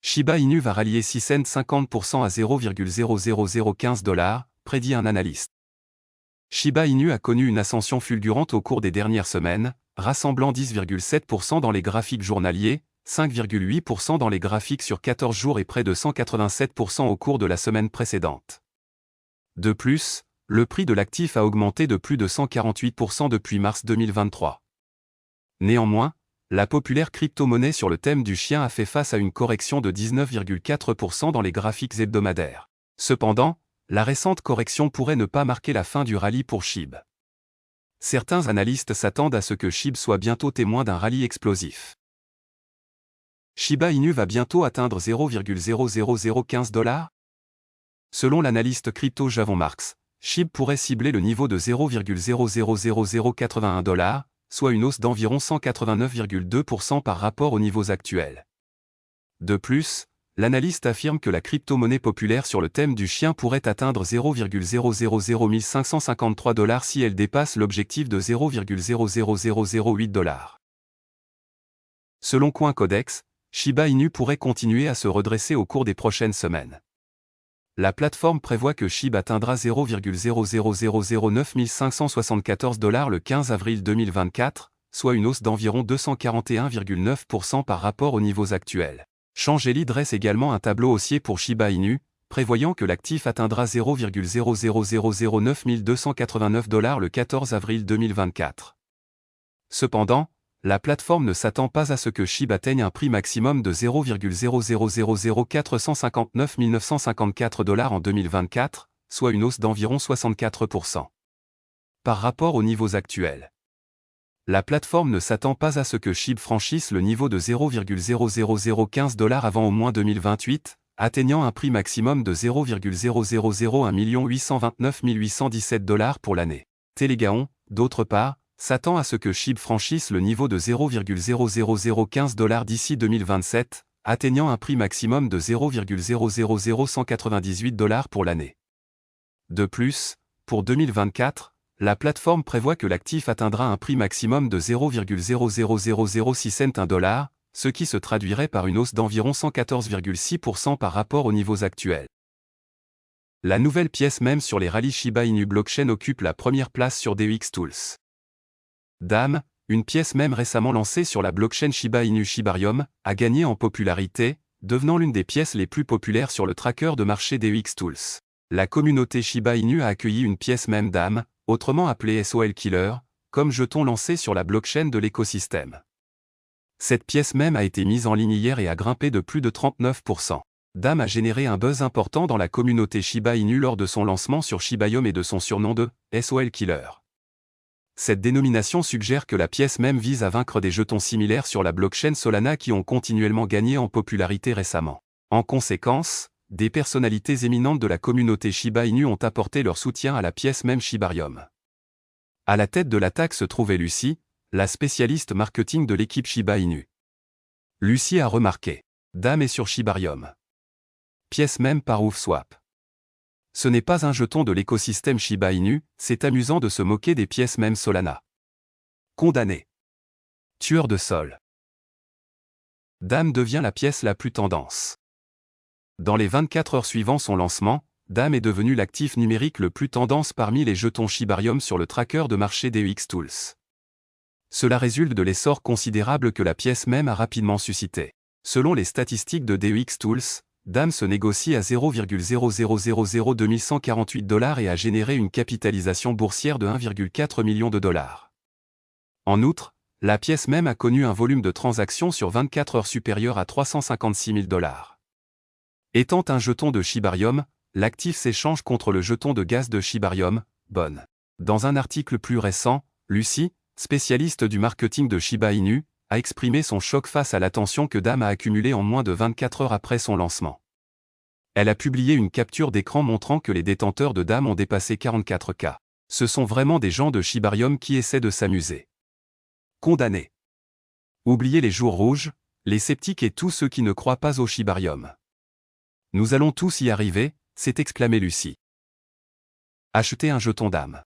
Shiba Inu va rallier 6 cents 50% à 0,00015 $, prédit un analyste. Shiba Inu a connu une ascension fulgurante au cours des dernières semaines, rassemblant 10,7% dans les graphiques journaliers, 5,8% dans les graphiques sur 14 jours et près de 187% au cours de la semaine précédente. De plus, le prix de l'actif a augmenté de plus de 148% depuis mars 2023. Néanmoins, la populaire crypto-monnaie sur le thème du chien a fait face à une correction de 19,4% dans les graphiques hebdomadaires. Cependant, la récente correction pourrait ne pas marquer la fin du rallye pour SHIB. Certains analystes s'attendent à ce que SHIB soit bientôt témoin d'un rallye explosif. Shiba Inu va bientôt atteindre 0,0015 $. Selon l'analyste crypto Javon Marks, SHIB pourrait cibler le niveau de 0,000081 $, soit une hausse d'environ 189,2% par rapport aux niveaux actuels. De plus, l'analyste affirme que la crypto-monnaie populaire sur le thème du chien pourrait atteindre 0,000553 $ si elle dépasse l'objectif de 0,00008 $. Selon CoinCodex, Shiba Inu pourrait continuer à se redresser au cours des prochaines semaines. La plateforme prévoit que SHIB atteindra 0,0009574 $ le 15 avril 2024, soit une hausse d'environ 241,9% par rapport aux niveaux actuels. Changeli dresse également un tableau haussier pour Shiba Inu, prévoyant que l'actif atteindra 0,0009289 $ le 14 avril 2024. Cependant, la plateforme ne s'attend pas à ce que SHIB atteigne un prix maximum de 0,0000459 954 $ en 2024, soit une hausse d'environ 64%. Par rapport aux niveaux actuels. La plateforme ne s'attend pas à ce que SHIB franchisse le niveau de 0,00015 $ avant au moins 2028, atteignant un prix maximum de 0,0001 829 817 $ pour l'année. Telegaon, d'autre part, s'attend à ce que SHIB franchisse le niveau de 0,00015 $ d'ici 2027, atteignant un prix maximum de 0,00198 $ pour l'année. De plus, pour 2024, la plateforme prévoit que l'actif atteindra un prix maximum de 0,00006 cents un $, ce qui se traduirait par une hausse d'environ 114,6% par rapport aux niveaux actuels. La nouvelle pièce même sur les rallyes Shiba Inu Blockchain occupe la première place sur DEX Tools. DAM, une pièce même récemment lancée sur la blockchain Shiba Inu Shibarium, a gagné en popularité, devenant l'une des pièces les plus populaires sur le tracker de marché DEX Tools. La communauté Shiba Inu a accueilli une pièce même DAM, autrement appelée SOL Killer, comme jeton lancé sur la blockchain de l'écosystème. Cette pièce même a été mise en ligne hier et a grimpé de plus de 39%. DAM a généré un buzz important dans la communauté Shiba Inu lors de son lancement sur Shibarium et de son surnom de SOL Killer. Cette dénomination suggère que la pièce même vise à vaincre des jetons similaires sur la blockchain Solana qui ont continuellement gagné en popularité récemment. En conséquence, des personnalités éminentes de la communauté Shiba Inu ont apporté leur soutien à la pièce même Shibarium. À la tête de l'attaque se trouvait Lucie, la spécialiste marketing de l'équipe Shiba Inu. Lucie a remarqué: DAM est sur Shibarium. Pièce même par OofSwap. Ce n'est pas un jeton de l'écosystème Shiba Inu, c'est amusant de se moquer des pièces même Solana. Condamné. Tueur de sol. DAM devient la pièce la plus tendance. Dans les 24 heures suivant son lancement, DAM est devenu l'actif numérique le plus tendance parmi les jetons Shibarium sur le tracker de marché DEX Tools. Cela résulte de l'essor considérable que la pièce même a rapidement suscité. Selon les statistiques de DEX Tools, DAM se négocie à 0,0002148 $ et a généré une capitalisation boursière de 1,4 million de dollars. En outre, la pièce même a connu un volume de transactions sur 24 heures supérieur à 356 000 $. Étant un jeton de Shibarium, l'actif s'échange contre le jeton de gaz de Shibarium, BON. Dans un article plus récent, Lucie, spécialiste du marketing de Shiba Inu, a exprimé son choc face à l'attention que DAM a accumulée en moins de 24 heures après son lancement. Elle a publié une capture d'écran montrant que les détenteurs de DAM ont dépassé 44K. Ce sont vraiment des gens de Shibarium qui essaient de s'amuser. Condamné. Oubliez les jours rouges, les sceptiques et tous ceux qui ne croient pas au Shibarium. Nous allons tous y arriver, s'est exclamé Lucie. Achetez un jeton DAM.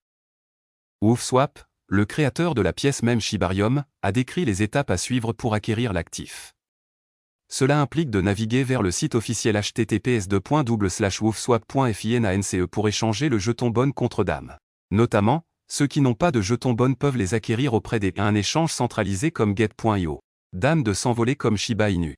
OofSwap, le créateur de la pièce même Shibarium, a décrit les étapes à suivre pour acquérir l'actif. Cela implique de naviguer vers le site officiel https://wolfswap.finance pour échanger le jeton Bonne contre Dame. Notamment, ceux qui n'ont pas de jetons Bonne peuvent les acquérir auprès d'un échange centralisé comme Get.io. Dame de s'envoler comme Shiba Inu.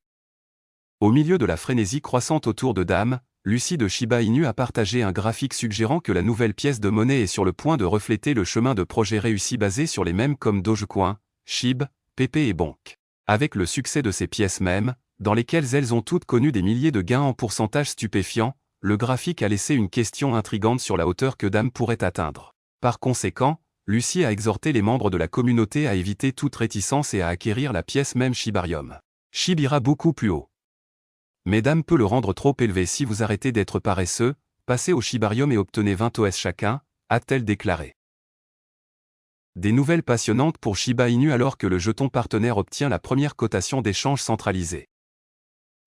Au milieu de la frénésie croissante autour de Dame, Lucie de Shiba Inu a partagé un graphique suggérant que la nouvelle pièce de monnaie est sur le point de refléter le chemin de projets réussis basés sur les mèmes comme Dogecoin, SHIB, PP et Bonk. Avec le succès de ces pièces mêmes, dans lesquelles elles ont toutes connu des milliers de gains en pourcentage stupéfiants, le graphique a laissé une question intrigante sur la hauteur que Dame pourrait atteindre. Par conséquent, Lucie a exhorté les membres de la communauté à éviter toute réticence et à acquérir la pièce même Shibarium. SHIB ira beaucoup plus haut. Mais Dame peut le rendre trop élevé si vous arrêtez d'être paresseux, passez au Shibarium et obtenez 20 OS chacun, a-t-elle déclaré. Des nouvelles passionnantes pour Shiba Inu alors que le jeton partenaire obtient la première cotation d'échange centralisé.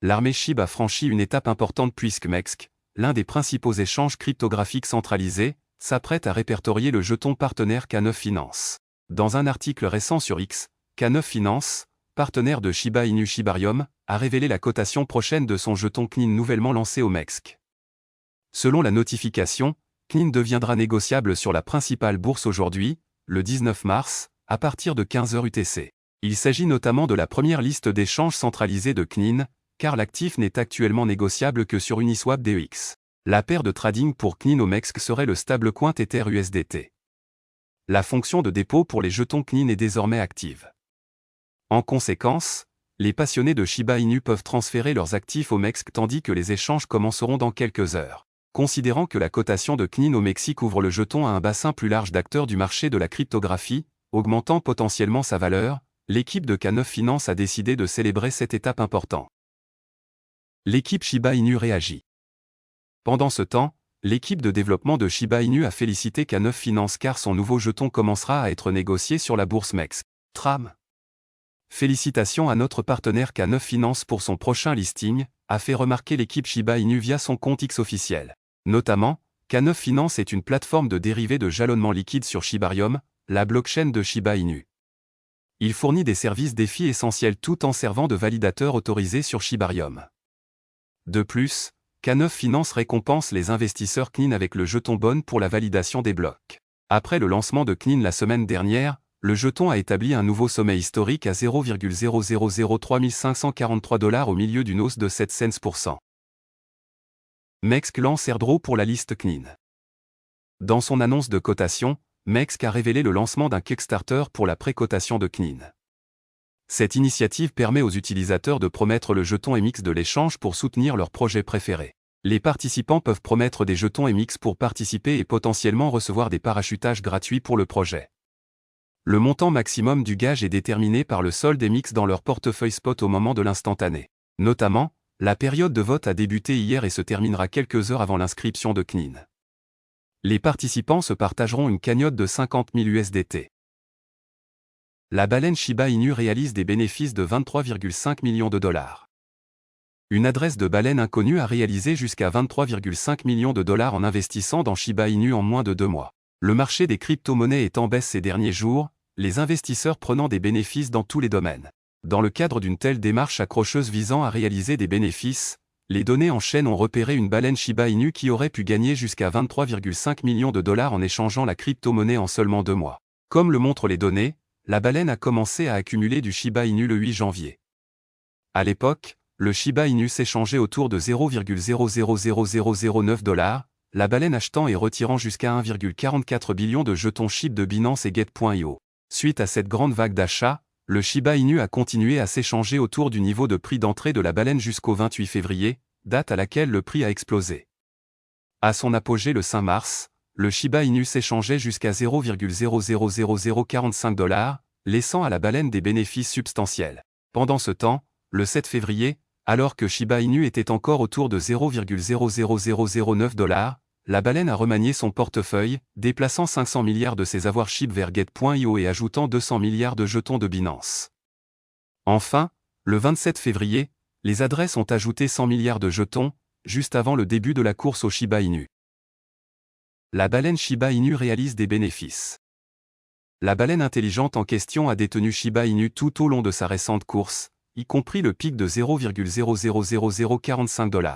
L'armée SHIB a franchi une étape importante puisque MEXC, l'un des principaux échanges cryptographiques centralisés, s'apprête à répertorier le jeton partenaire K9 Finance. Dans un article récent sur X, K9 Finance, partenaire de Shiba Inu Shibarium, a révélé la cotation prochaine de son jeton CNIN nouvellement lancé au MEXC. Selon la notification, CNIN deviendra négociable sur la principale bourse aujourd'hui, le 19 mars, à partir de 15h UTC. Il s'agit notamment de la première liste d'échanges centralisés de CNIN, car l'actif n'est actuellement négociable que sur Uniswap DEX. La paire de trading pour CNIN au MEXC serait le stablecoin Tether USDT. La fonction de dépôt pour les jetons CNIN est désormais active. En conséquence, les passionnés de Shiba Inu peuvent transférer leurs actifs au MEXC tandis que les échanges commenceront dans quelques heures. Considérant que la cotation de CNIN au Mexique ouvre le jeton à un bassin plus large d'acteurs du marché de la cryptographie, augmentant potentiellement sa valeur, l'équipe de K9 Finance a décidé de célébrer cette étape importante. L'équipe Shiba Inu réagit. Pendant ce temps, l'équipe de développement de Shiba Inu a félicité K9 Finance car son nouveau jeton commencera à être négocié sur la bourse MEXC. Tram. Félicitations à notre partenaire K9 Finance pour son prochain listing, a fait remarquer l'équipe Shiba Inu via son compte X officiel. Notamment, K9 Finance est une plateforme de dérivés de jalonnement liquide sur Shibarium, la blockchain de Shiba Inu. Il fournit des services défis essentiels tout en servant de validateur autorisé sur Shibarium. De plus, K9 Finance récompense les investisseurs CNIN avec le jeton Bonne pour la validation des blocs. Après le lancement de CNIN la semaine dernière, le jeton a établi un nouveau sommet historique à 0,0003 543 $ au milieu d'une hausse de 7 cents%. MEXC lance airdrop pour la liste CNIN. Dans son annonce de cotation, MEXC a révélé le lancement d'un Kickstarter pour la pré-cotation de CNIN. Cette initiative permet aux utilisateurs de promettre le jeton MX de l'échange pour soutenir leur projet préféré. Les participants peuvent promettre des jetons MX pour participer et potentiellement recevoir des parachutages gratuits pour le projet. Le montant maximum du gage est déterminé par le solde MX dans leur portefeuille spot au moment de l'instantané. Notamment, la période de vote a débuté hier et se terminera quelques heures avant l'inscription de CNIN. Les participants se partageront une cagnotte de 50 000 USDT. La baleine Shiba Inu réalise des bénéfices de 23,5 millions de dollars. Une adresse de baleine inconnue a réalisé jusqu'à 23,5 millions de dollars en investissant dans Shiba Inu en moins de 2 mois. Le marché des crypto-monnaies est en baisse ces derniers jours, les investisseurs prenant des bénéfices dans tous les domaines. Dans le cadre d'une telle démarche accrocheuse visant à réaliser des bénéfices, les données en chaîne ont repéré une baleine Shiba Inu qui aurait pu gagner jusqu'à 23,5 millions de dollars en échangeant la crypto-monnaie en seulement 2 mois. Comme le montrent les données, la baleine a commencé à accumuler du Shiba Inu le 8 janvier. À l'époque, le Shiba Inu s'échangeait autour de 0,000009 $, la baleine achetant et retirant jusqu'à 1,44 billion de jetons SHIB de Binance et Get.io. Suite à cette grande vague d'achat, le Shiba Inu a continué à s'échanger autour du niveau de prix d'entrée de la baleine jusqu'au 28 février, date à laquelle le prix a explosé. À son apogée le 5 mars, le Shiba Inu s'échangeait jusqu'à 0,000045 $, laissant à la baleine des bénéfices substantiels. Pendant ce temps, le 7 février, alors que Shiba Inu était encore autour de 0,00009 $, la baleine a remanié son portefeuille, déplaçant 500 milliards de ses avoirs SHIB vers Get.io et ajoutant 200 milliards de jetons de Binance. Enfin, le 27 février, les adresses ont ajouté 100 milliards de jetons, juste avant le début de la course au Shiba Inu. La baleine Shiba Inu réalise des bénéfices. La baleine intelligente en question a détenu Shiba Inu tout au long de sa récente course, y compris le pic de 0,000045 $.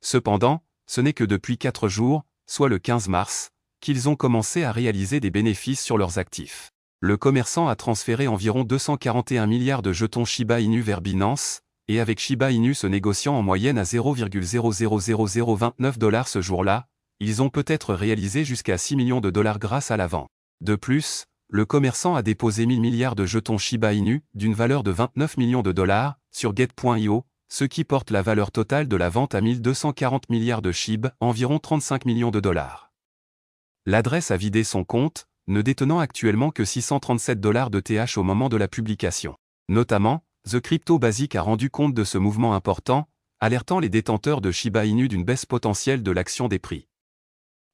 Cependant, ce n'est que depuis 4 jours, soit le 15 mars, qu'ils ont commencé à réaliser des bénéfices sur leurs actifs. Le commerçant a transféré environ 241 milliards de jetons Shiba Inu vers Binance, et avec Shiba Inu se négociant en moyenne à 0,000029 $ ce jour-là, ils ont peut-être réalisé jusqu'à 6 millions de dollars grâce à la vente. De plus, le commerçant a déposé 1000 milliards de jetons Shiba Inu, d'une valeur de 29 millions de dollars, sur Get.io, ce qui porte la valeur totale de la vente à 1240 milliards de SHIB, environ 35 millions de dollars. L'adresse a vidé son compte, ne détenant actuellement que 637 $ de TH au moment de la publication. Notamment, The Crypto Basic a rendu compte de ce mouvement important, alertant les détenteurs de Shiba Inu d'une baisse potentielle de l'action des prix.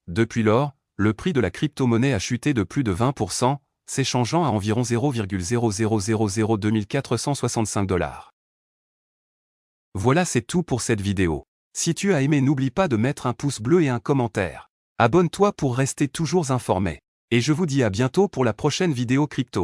Depuis lors, le prix de la crypto-monnaie a chuté de plus de 20%, s'échangeant à environ 0,0002465 $. Voilà, c'est tout pour cette vidéo. Si tu as aimé, n'oublie pas de mettre un pouce bleu et un commentaire. Abonne-toi pour rester toujours informé. Et je vous dis à bientôt pour la prochaine vidéo crypto.